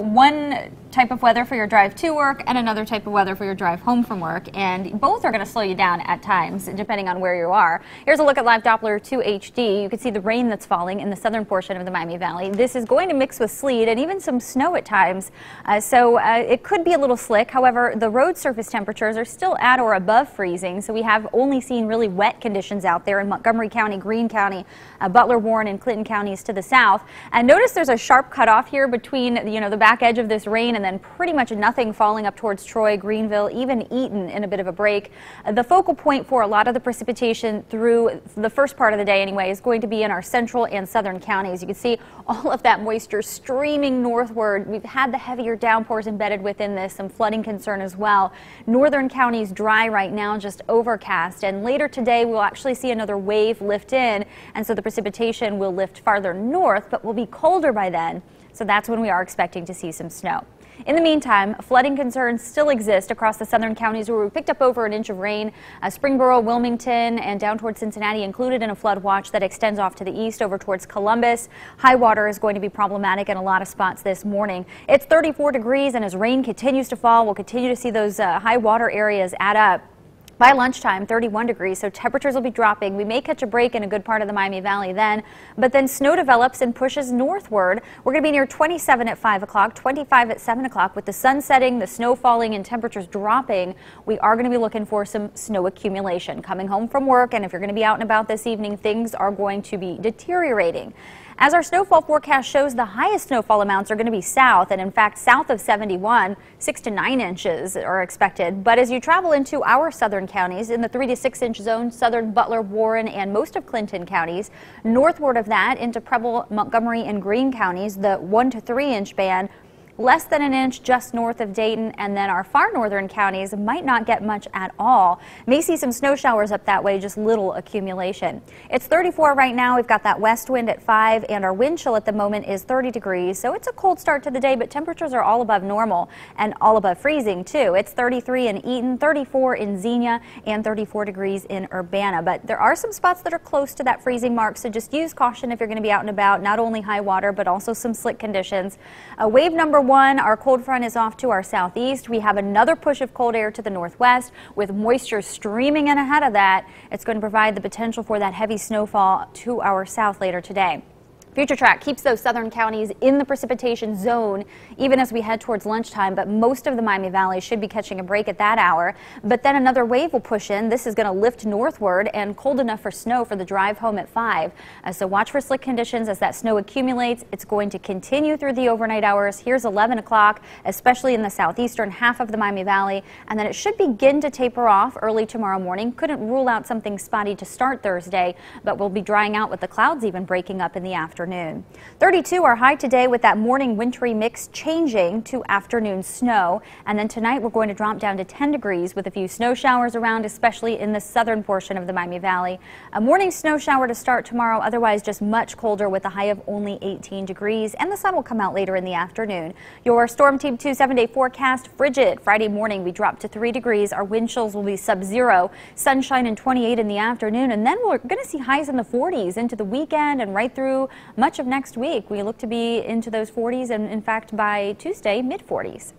One type of weather for your drive to work and another type of weather for your drive home from work, and both are going to slow you down at times depending on where you are. Here's a look at live Doppler 2 HD. You can see the rain that's falling in the southern portion of the Miami Valley. This is going to mix with sleet and even some snow at times, so it could be a little slick. However, the road surface temperatures are still at or above freezing, so we have only seen really wet conditions out there in Montgomery County, Greene County, Butler, Warren, and Clinton counties to the south. And notice there's a sharp cutoff here between the back edge of this rain and then pretty much nothing falling up towards Troy, Greenville, even Eaton in a bit of a break. The focal point for a lot of the precipitation through the first part of the day anyway is going to be in our central and southern counties. You can see all of that moisture streaming northward. We've had the heavier downpours embedded within this, some flooding concern as well. Northern counties dry right now, just overcast, and later today we'll actually see another wave lift in, and so the precipitation will lift farther north, but will be colder by then. So that's when we are expecting to see some snow. In the meantime, flooding concerns still exist across the southern counties where we picked up over an inch of rain. Springboro, Wilmington, and down towards Cincinnati included in a flood watch that extends off to the east over towards Columbus. High water is going to be problematic in a lot of spots this morning. It's 34 degrees, and as rain continues to fall, we'll continue to see those high water areas add up. By lunchtime, 31 degrees, so temperatures will be dropping. We may catch a break in a good part of the Miami Valley then, but then snow develops and pushes northward. We're going to be near 27 at 5 o'clock, 25 at 7 o'clock. With the sun setting, the snow falling, and temperatures dropping, we are going to be looking for some snow accumulation. Coming home from work, and if you're going to be out and about this evening, things are going to be deteriorating. As our snowfall forecast shows, the highest snowfall amounts are going to be south, and in fact south of 71, 6 to 9 inches are expected. But as you travel into our southern counties, in the 3 to 6 inch zone, southern Butler, Warren, and most of Clinton counties, northward of that into Preble, Montgomery, and Greene counties, the 1 to 3 inch band, less than an inch just north of Dayton, and then our far northern counties might not get much at all. May see some snow showers up that way, just little accumulation. It's 34 right now. We've got that west wind at 5, and our wind chill at the moment is 30 degrees. So it's a cold start to the day, but temperatures are all above normal and all above freezing too. It's 33 in Eaton, 34 in Xenia, and 34 degrees in Urbana. But there are some spots that are close to that freezing mark, so just use caution if you're going to be out and about. Not only high water, but also some slick conditions. Wave number 1, our cold front is off to our southeast. We have another push of cold air to the northwest with moisture streaming in ahead of that. It's going to provide the potential for that heavy snowfall to our south later today. Future Track keeps those southern counties in the precipitation zone even as we head towards lunchtime, but most of the Miami Valley should be catching a break at that hour. But then another wave will push in. This is going to lift northward and cold enough for snow for the drive home at 5. So watch for slick conditions as that snow accumulates. It's going to continue through the overnight hours. Here's 11 o'clock, especially in the southeastern half of the Miami Valley, and then it should begin to taper off early tomorrow morning. Couldn't rule out something spotty to start Thursday, but we'll be drying out with the clouds even breaking up in the afternoon. 32 our high today, with that morning wintry mix changing to afternoon snow. And then tonight we're going to drop down to 10 degrees with a few snow showers around, especially in the southern portion of the Miami Valley. A morning snow shower to start tomorrow, otherwise just much colder with a high of only 18 degrees. And the sun will come out later in the afternoon. Your Storm Team 2 7-day forecast: frigid. Friday morning we drop to 3 degrees. Our wind chills will be sub-zero. Sunshine and 28 in the afternoon. And then we're going to see highs in the 40s into the weekend and right through much of next week. We look to be into those 40s, and in fact by Tuesday, mid 40s.